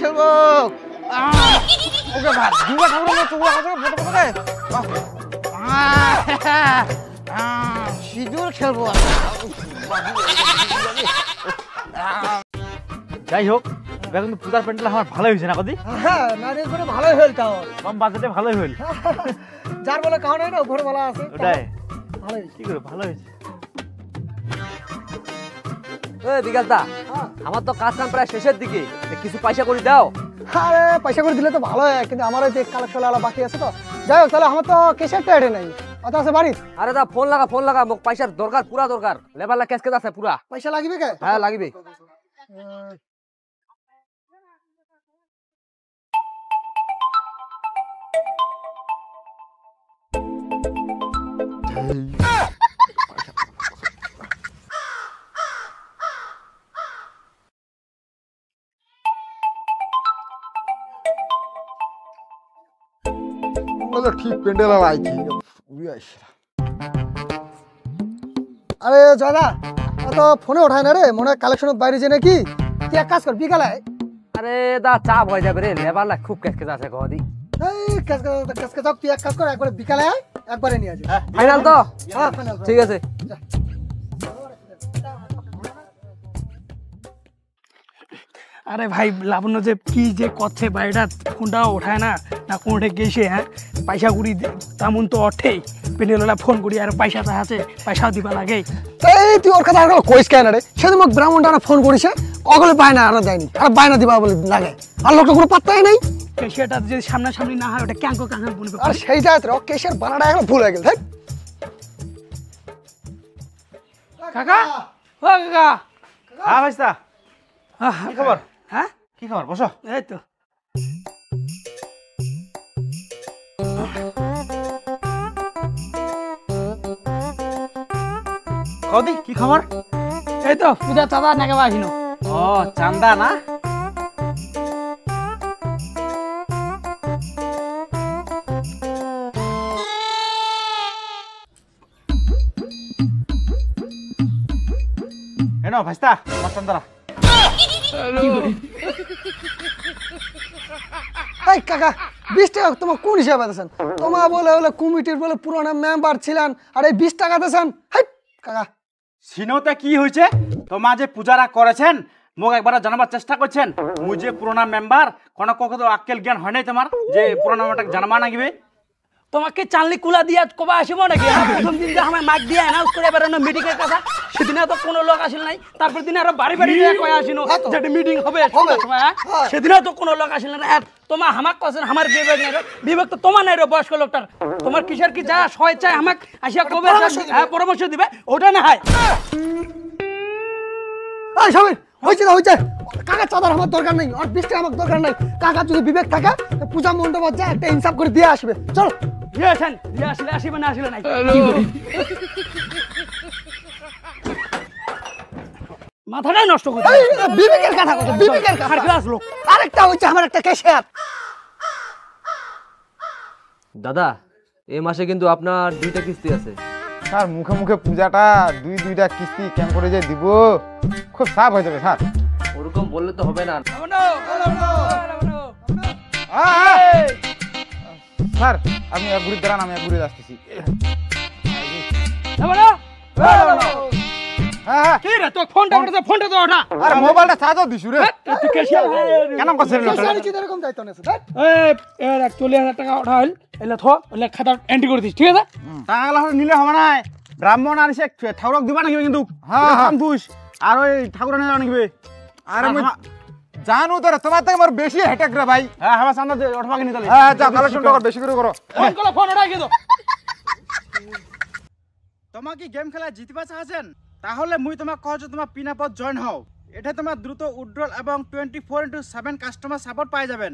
খেলবো ওকে ভাই দুর্গা ঠাকুরের চুয়া আছে ফটো ফটো সিঁদুর খেলবো যাই হোক এবার কিন্তু পূজার প্যান্ডেল আমার ভালোই হয়েছে না কদি হ্যাঁ নারী করে ভালোই হইল তাও কম বাজেটে ভালোই হইল যার বলে খাওয়া নাই না ঘর ভালো আছে ওটাই ভালোই কি করে ভালো হয়েছে বিকাশদা আমার তো কাজ কাম প্রায় শেষের দিকে কিছু পয়সা করে দাও আরে পয়সা করে দিলে তো ভালো হয় কিন্তু আমার যে কালেকশন আলা বাকি আছে তো যাই হোক তাহলে আমার তো কেসের টাইডে নাই অত আছে বাড়ি আরে দা ফোন লাগা মোক পয়সার দরকার পুরা দরকার লেবারলা কেস কেস আছে পুরা পয়সা লাগবে কে হ্যাঁ লাগবে ঠিক প্যান্ডেল আইছি আরে দাদা অত ফোনে ওঠায় না রে মনে হয় কালেকশন বাইরে যে নাকি তুই এক কাজ কর বিকালে আরে দা চাপ হয়ে যাবে রে লেবারলা খুব কেস কেস আছে গদি এই কাজ তুই এক কাজ কর একবারে বিকালে আয় একবারে নিয়ে আসবি ফাইনাল তো হ্যাঁ ফাইনাল ঠিক আছে আরে ভাই লাবণ্য যে কি যে করছে বাড়িটা ফোনটা ওঠায় না না কোনটা গেছে হ্যাঁ পয়সা কুড়ি তেমন তো অঠেই পেন্ডেলওয়ালা ফোন করি আর পয়সাটা আছে পয়সাও দিবা লাগে এই তুই ওর কথা আর কইস কেন রে সেদিন মোক ব্রাহ্মণটা ফোন করিছে অগলে বায়না আর দেয়নি আর বায়না দিবা বলে লাগে আর লোকটা কোনো পাত্তাই নাই সেটা যদি সামনাসামনি না হয় ওটা ক্যাঙ্কো ক্যাঙ্কো বলবে আর সেইটা তো কেশের বানাটা এখন ভুল হয়ে গেল দেখ কাকা ও কাকা হ্যাঁ ভাইস্তা কি খবর হ্যাঁ কি খবর বসো এই তো কদি কি খবর এই তো পূজা চাঁদা নাকি আসিন ও চান্দা না এনো ভাইস্তা আমার চান্দারা এই কাকা 20 টাকা তোমার কোন হিসাবে দিয়েছেন তোমার বলে বলে কমিটির বলে পুরনো মেম্বার ছিলেন আর এই 20 টাকা দিয়েছেন হাই কাকা সিনোতে কি হয়েছে তোমার যে পূজারা করেছেন মোক একবার জানাবার চেষ্টা করছেন মুই যে পুরোনা মেম্বার কোনো কখনো আক্কেল জ্ঞান হয় নাই তোমার যে পুরোনা মেম্বারটা জানাবা নাগিবে তোমাকে চালনি কুলা দিয়া কবা আসিব নাকি প্রথম দিন যে আমার মাইক দিয়ে অ্যানাউন্স করে বেরোনো মিটিং এর কথা সেদিনে তো কোনো লোক আসিল নাই তারপর দিনে আরো বাড়ি বাড়ি দিয়ে কয় আসিনো যেটা মিটিং হবে সময় সেদিনে তো কোনো লোক আসিল না তোমার হামাক কছেন আমার বিবেক নাই বিবেক তো তোমার নাই রে বয়স্ক লোকটার তোমার কিসের কি যা সয় চাই হামাক আসিয়া কবে পরামর্শ দিবে ওটা না হয় এই সমীর হইছে কাকা চাঁদার আমার দরকার নেই আর 20 টাকা আমার দরকার নাই কাকা যদি বিবেক থাকে পূজা মণ্ডপে যা একটা ইনসাফ করে দিয়ে আসবে চলো দিয়ে আসলে আসিবে না আসলে নাই মাথাটাই নষ্ট করে বিবেকের কথা বিবেকের কথা ক্লাস লোক আরেকটা হইছে আমার একটা কেশিয়ার দাদা এই মাসে কিন্তু আপনার 2টা কিস্তি আছে স্যার মুখে মুখে পূজাটা দুইটা কিস্তি কেমন করে যে দিব খুব সাফ হয়ে যাবে স্যার ওরকম বললে তো হবে না স্যার আপনি এক ঘুরে দাঁড়ান আমি এক ঘুরে আসতেছি কি রে তো ফোনটা তো ওঠা আরে মোবাইলটা চার্জও দিছু রে তুই কেশিয়া কেন করছেন কি এরকম দায়িত্ব নেছে এই 40,000 টাকা ওঠা হইল এলা থ ওলা খাতা এন্ট্রি করে দিস ঠিক আছে টাকা নিলে হবে না ব্রাহ্মণ আর সে ঠাকুরক দিবা নাকি কিন্তু হ্যাঁ দুষ আর ওই ঠাকুর নিয়ে যাওয়া নাকি আরে জানো তো তোমার থেকে আমার বেশি হেটেক রে ভাই হ্যাঁ আমার সামনে ওঠবাকে নিতে হ্যাঁ যা কালেকশন কর বেশি করে করো ফোন ওঠাই কিন্তু তোমার কি গেম খেলা জিতবা চাচ্ছেন তাহলে মুই তোমাক কহ যে তোমার পিনাপত জয়েন হও এটা তোমার দ্রুত উইথড্রল এবং 24/7 কাস্টমার সাপোর্ট পাই যাবেন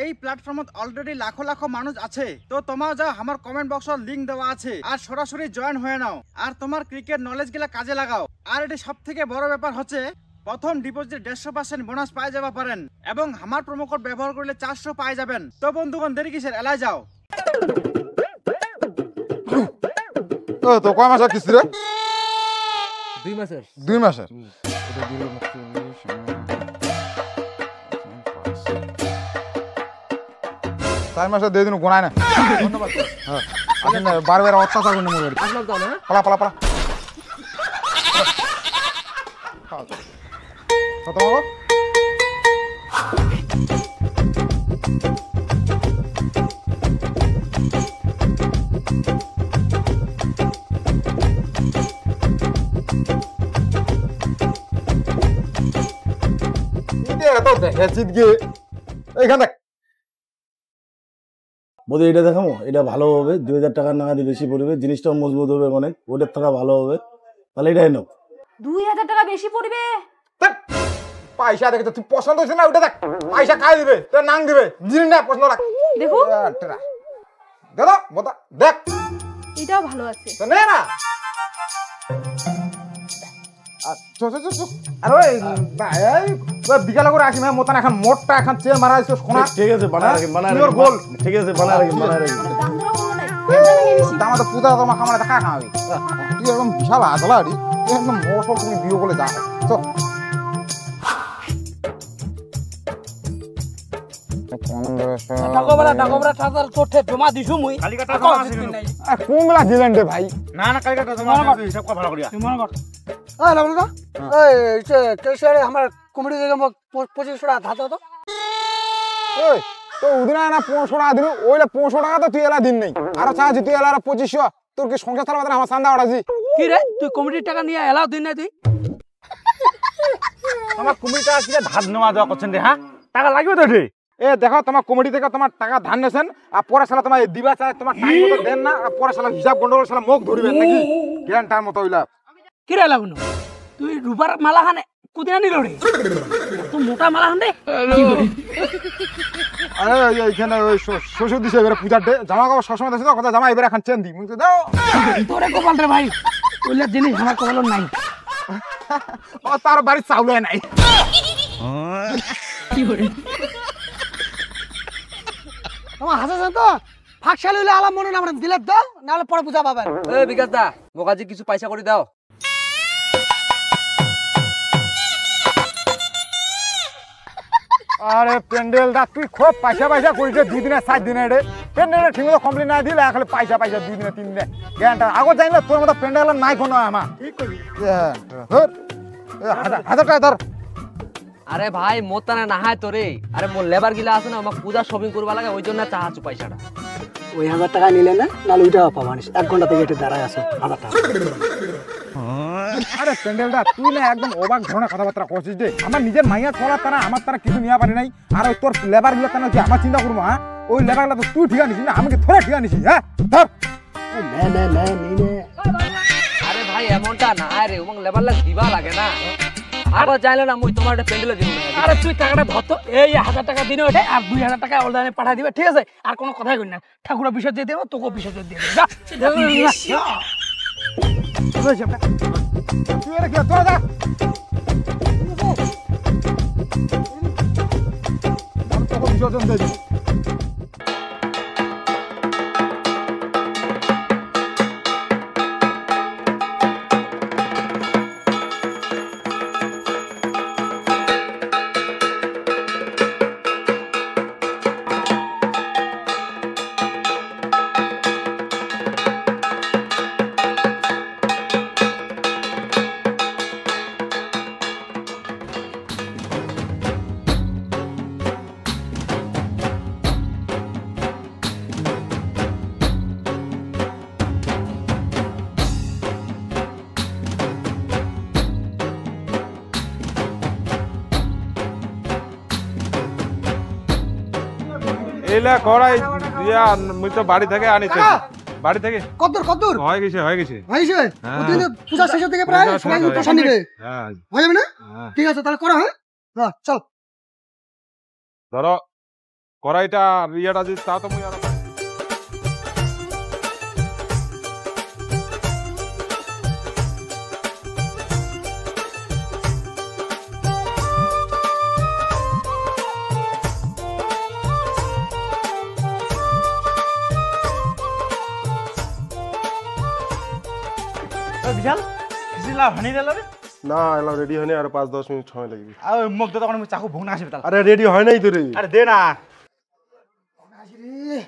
এই প্ল্যাটফর্মত অলরেডি লাখো লাখো মানুষ আছে তো তোমার যা আমার কমেন্ট বক্সত লিংক দেওয়া আছে আর সরাসরি জয়েন হয়ে নাও আর তোমার ক্রিকেট নলেজ গুলা কাজে লাগাও আর এটি সবথেকে বড় ব্যাপার হচ্ছে প্রথম ডিপোজিট 150% বোনাস পাই যাবা পারেন এবং আমার প্রোমো কোড ব্যবহার করলে 400 পাই যাবেন তো বন্ধুগণ দেরি কিসের এলাই যাও তো কয় মাস কিস্তি রে 2 মাসের 2 মাসের 4 মাসে দিয়ে দিন গোনায় না ধন্যবাদ হ্যাঁ আসেন না বারবার অত্যাচার করে মোর বাড়ি আসলাম তাহলে হ্যাঁ পালা পালা পালা কত বাবু তো দেখে চিৎকে এইখান দেখ বোধহয় এটা দেখাবো, এটা ভালো হবে, 2000 টাকার নাগাদি বেশি পড়বে, জিনিসটাও মজবুত হবে অনেক, ওটার টাকা ভালো হবে, তাহলে এটাই নাও। 2000 টাকা বেশি পড়বে? পয়সা দেখে তুই পছন্দ হচ্ছে না ওটা দেখ পয়সা খাই দিবে তোর নাং দিবে জিনিস না পছন্দ রাখ দেখো দাদা বদা দেখ এটাও ভালো আছে। তো নে না আরে বিকালে করে আসি ভাই মতন এখন মোটটা এখন চেয়ে মারা আছে সোনা ঠিক আছে বানায় রাখি, বানায় রাখি, গোল ঠিক আছে বানায় রাখি, বানায় রাখি। দাম ধরা হলো না, কোনটা নাকি বেশি? দামা তো পূজা তোমার খামারে দেখা খাওয়াবি তুই একদম বিশাল আদলা আড়ি একদম মোটর তুমি বিয়ে বলে যা তো ডাকোবরা টাকার চোটে জমা দিছু মুই কালিকাটা জমা আছে কিন্তু। কোনগুলা দিলেন রে ভাই না না কালিকাটা জমা আছে হিসাব কর ভালো করিয়া তুই মনে কর এই লাবণদা এই যে কেশিয়ারে আমার কমিটি থেকে 2500 টাকা ধাতা তো ওই তো উদিন না 500 টাকা দিন ওইলা 500 টাকা তো তুই এলা দিন নাই আর চাচ্ছি তুই এলা 2500 তোর কি সংসার চালাবে আমার চান্দা ওড়াছি কি রে তুই কমিটির টাকা নিয়ে এলাও দিন না তুই তোমার কুমির টাকা কি ধার নেওয়া দেওয়া করছেন রে হ্যাঁ টাকা লাগবে তো রে এ দেখো তোমার কমিটি থেকে তোমার টাকা ধান নেছেন আর পরে সালা তোমার দিবা চায় তোমার টাইম মতো দেন না আর পরে সালা হিসাব গন্ডগোল সালা মুখ ধরিবেন নাকি গ্যারান্টার মতো হইলা কি রে লাগুন তুই রূপার মালা খানে কুদিনা নিল রে তুই মোটা মালা খান দে আরে এইখানে ওই শ্বশুর দিছে এবারে পূজার ডে জামা কাপড় সবসময় দিছে তো কথা জামা এবারে এখন চেন দি মুখ দাও তোরে কপাল রে ভাই ওইলা জিনিস আমার কপাল নাই ও তার বাড়ি চাউলে নাই তোমার হাসা তো ফাঁকশালি হইলে আলাম মনে না আমরা দিলে দাও নাহলে পরে বুঝা পাবেন। এ বিকাশ দা মোকাজি কিছু পয়সা করে দাও। আরে প্যান্ডেল দা তুই খুব পয়সা করিছে 2 দিনে 7 দিনে রে প্যান্ডেল ঠিক মতো কমপ্লিট না দিলে খালি পয়সা 2 দিনে 3 দিনে গ্যারান্টার আগো জানি না তোর মতো প্যান্ডেল নাই কোনো আমা ঠিক কইবি ধর 1000 টাকা ধর আরে ভাই মোর তানে না হয় তোরে আরে মোর লেবার গিলা আছে না আমার পূজা শপিং করবা লাগে ওই জন্য চাহাচু পয়সাটা ওই 1000 টাকা নিলে না নাহলে ওইটা পাবা না 1 ঘন্টা থেকে এটা দাঁড়ায় আছো 1000 টাকা। আরে প্যান্ডেলটা তুই না একদম অবাক ধরনের কথাবার্তা করছিস রে আমার নিজের মাইয়া চলার তারা আমার তারা কিছু নিয়ে পারি নাই আর ওই তোর লেবার গুলো কেন কি আমার চিন্তা করবো হ্যাঁ ওই লেবার গুলো তো তুই ঠিকা নিছিস না আমাকে থোড়া ঠিকা নিছিস হ্যাঁ ধর না নিনে আরে ভাই এমনটা না রে ওমং লেবার লাগ দিবা লাগে না আবার চাইলে না মুই তোমার পেন্ডেলে দিব না আরে তুই টাকাটা ধর তো এই 1000 টাকা দিনে ওঠে আর 2000 টাকা অনলাইনে পাঠিয়ে দিবে ঠিক আছে আর কোনো কথাই কই না ঠাকুর বিষয় দিয়ে দেবো তোকে বিষয় দিয়ে দেবো যা তুই এর কি তোরা যা আমি তোকে বিসর্জন দিয়ে দিই এইলা করাই দিয়া মুই তো বাড়ি থেকে আনিছি বাড়ি থেকে কত হয়ে গেছে হয়েছে হ্যাঁ। ওদিন পূজা শেষের থেকে প্রায় পূজা সবাই শেষ উত্তর নিবে হ্যাঁ হয়ে যাবে না? হ্যাঁ। ঠিক আছে তাহলে করো হ্যাঁ চল ধরো কড়াইটা ইয়েটা দিস তা তো মুই আর বিশাল কিসিলা হানি দিল রে না এলা রেডি হয়নি আর 5-10 মিনিট সময় লাগবে আর মুখ তো তখন চাকু ভুং না আসবে তাহলে আরে রেডি হয় নাই তো রে আরে দে না ওরে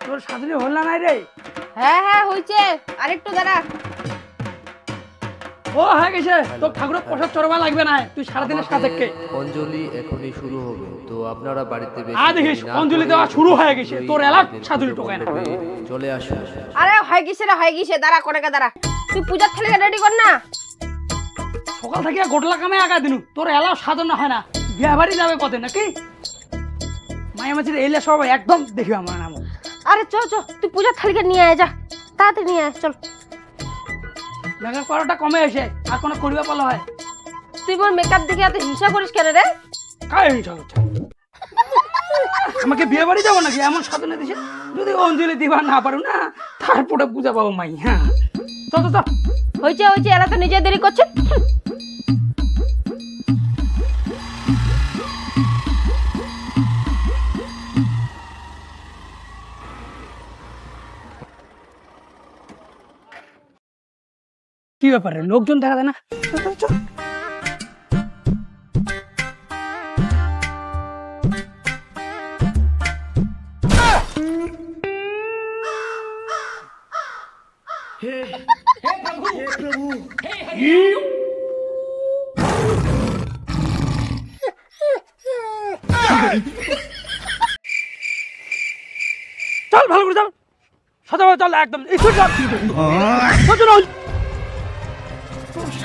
তোর সাধুনি হল না নাই রে? হ্যাঁ হ্যাঁ হইছে, আরেকটু দাঁড়া। ও হয়ে গেছে, তোর ঠাকুরের প্রসাদ চড়বা লাগবে না, তুই সারাদিনের সাথে কে। অঞ্জলি এখনই শুরু হবে, তো আপনারা বাড়িতে দেখিস অঞ্জলি দেওয়া শুরু হয়ে গেছে, তোর এলাক সাধুনি টোকায় না। চলে আসুন। আরে হয়ে গেছে রে, হয়ে গেছে, দাঁড়া করে দাঁড়া। তুই পূজার থালিটা রেডি কর না। সকাল থেকে গোটলা কামে আগা দিনু, তোর এলাও সাজানো হয় না, বিয়ে বাড়ি যাবে পথে নাকি? মায়া মাছির এলে সব একদম দেখি আমার নাম। আরে চল চল, তুই পূজার থালিটা নিয়ে আয়, যা তাড়াতাড়ি নিয়ে আয়, চল। মেকআপ করাটা কমে এসে আর কোনো করিবা পালো হয়? তুই মোর মেকআপ দেখে এত হিংসা করিস কেন রে? কাই হিংসা করছে? আমাকে বিয়ে বাড়ি যাবো নাকি এমন সাধনে দিছে? যদি অঞ্জলি দিবা না পারো না, তারপরে পূজা পাবো মাই। হ্যাঁ চল চল। হয়েছে হয়েছে, এরা তো নিজে দেরি করছে। কি ব্যাপারে লোকজন দেখা যায় না? চল ভালো করে চল, সোজা চল, একদম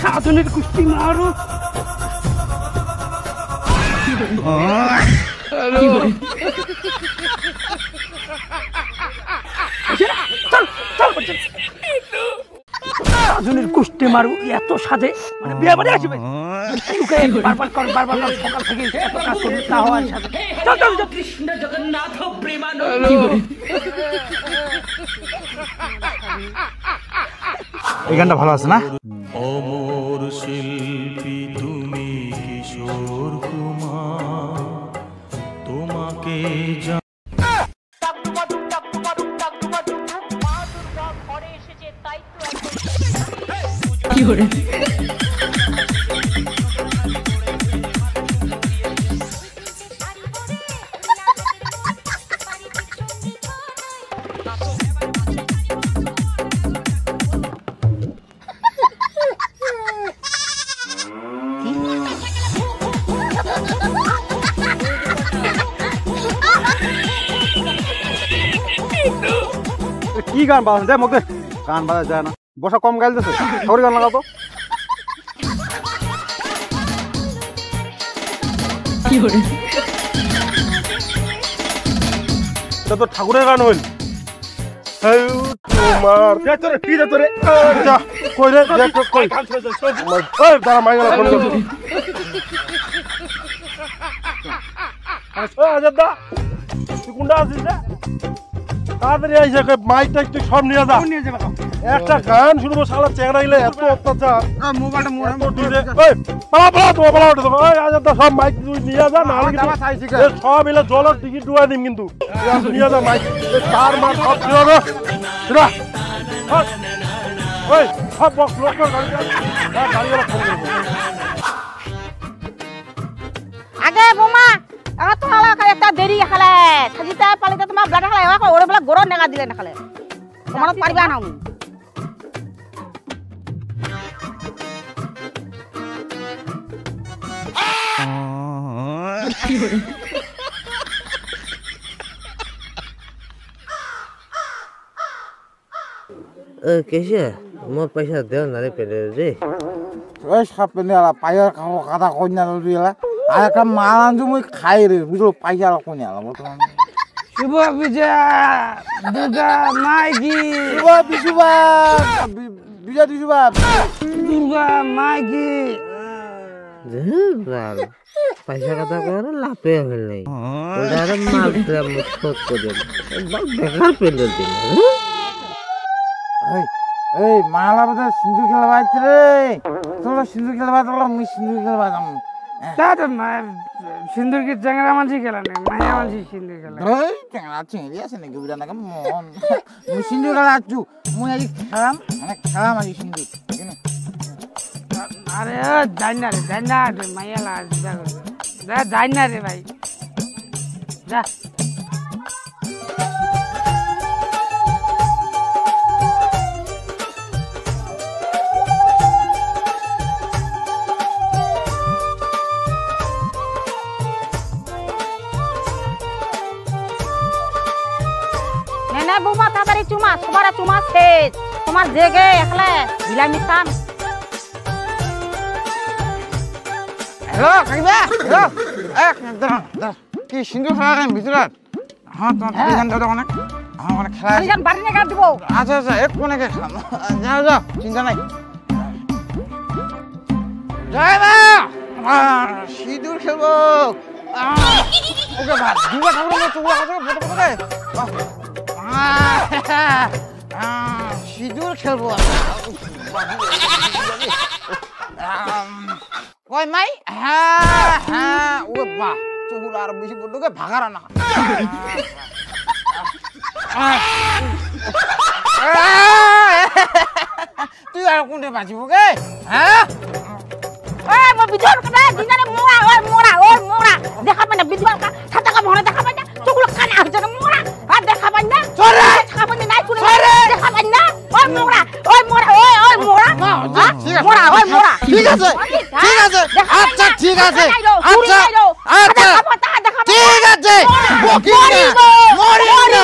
সাধনের কুস্তি মারো। সাধনের কুস্তি মারু এত সাজে, মানে বিয়ে বাড়ি আসবে বারবার কর, বারবার কর, সকাল থেকে এত কাজ করবি তা হওয়ার সাথে। চল চল চল। কৃষ্ণ জগন্নাথ প্রেমানন্দ। এই গানটা ভালো আছে না? অমর শিল্পী তুমি কিশোর কুমার, তোমাকে কি করে কি গান বাজা যায় মধ্যে? গান বাজা যায় না, বসা কম গাইতেছে, ঠাকুরের গান লাগাবো। কি করে এটা তো ঠাকুরের গান হইল। তোমার তোরে কি রে তোরে যা কই রে দেখ কই ওই দাঁড়া মাইগলা ফোন কর। ওই আজাদা তুই কোনটা আছিস রে? তাড়াতাড়ি আইসা কই মাইক টাইক তুই সব নিয়ে যা। একটা গান শুনবো, শালা চেংড়া গিলে এত অত্যাচার। মোবাইলটা মোড়া ওই পালা পালা তো পালা ওঠে তো। ওই আজাদা সব মাইক তুই নিয়ে যা, না হলে কিন্তু সব মিলে জলের টিকিট ডুবাই দিম কিন্তু। নিয়ে যা মাইক, তার মার সব নিয়ে যা। ওই সব বক্স লোক গাড়িওয়ালা ফোন করবো। আগে বোমা আগা তো হালা একটা দেরি খালে সাজিতে পালিতে তোমার ব্লাড খালে এবা ওরে বলা গরম নেগা দিলে না খালে তোমার পারিবা না আমি। कैसे मोर पैसा दे ना रे पेले रे ওই সব পেনেলা পাইয়ার খাবো কাটা কইনা লইলা আর একটা মাল আনছো মই খাই রে বুঝলো পাইয়া কইনা বর্তমান। শুভ বিজয়া দুর্গা মাইকি, শুভ বিশুবা বিজয়া দিশুবা দুর্গা মাইকি। बाल पैसा कथा कर लापे हल नहीं उधर माल से मुझको को दे बाल बेकार पेले दिन এই এই মালা বোধহয় সিন্ধু খেলবা আছে রে তোরা সিন্ধু খেলবা তোরা মুই সিন্ধু খেলবা যাম সিন্দুর কি চ্যাংরা মাঝি খেলা নেই মায়া মাঝি সিন্দুর খেলা এই চ্যাংরা চিংড়ি আছে নাকি বুঝা নাকি মন মুই সিন্ধু খেলা আছু মুই আজ খেলাম মানে খেলাম আজ সিন্ধু আরে যাই না রে মাইয়া লাগা যাই না রে ভাই যা বৌমা তাড়াতাড়ি চুমা সবার চুমা শেষ তোমার জেগে একলা বিলাই মিশান হ্যালো কাকিবা হ্যালো এক কি সিন্ধু খেলা ভিতরে হ্যাঁ তোমার প্রেজেন্ট দাও অনেক আমার অনেক খেলা প্রেজেন্ট বাড়ি নিয়ে দিব আচ্ছা আচ্ছা এক কোনে খেলাম যাও যাও চিন্তা নাই জয় মা সিঁদুর খেলবো ওকে ভাত দুবার ঠাকুর চুগুলো আছে ফটো করে সিঁদুর খেলবো কই মাই হ্যাঁ হ্যাঁ ও বাহ চুগুলো আর বেশি বড়কে ভাগারা না তুই আর কোনটা বাঁচিব গে হ্যাঁ ওই মো বিজল কা দিনারে মোড়া দেখা পাই না বিজল কা ছাতা কা মনে দেখা পাই না চুগুলো কানে আসছে না মোড়া আর দেখা পাই না সরে দেখা পাই না নাই কুলে দেখা পাই না ওই মোড়া মোড়া ঠিক আছে আচ্ছা ঠিক আছে আচ্ছা আচ্ছা ঠিক আছে মরিনা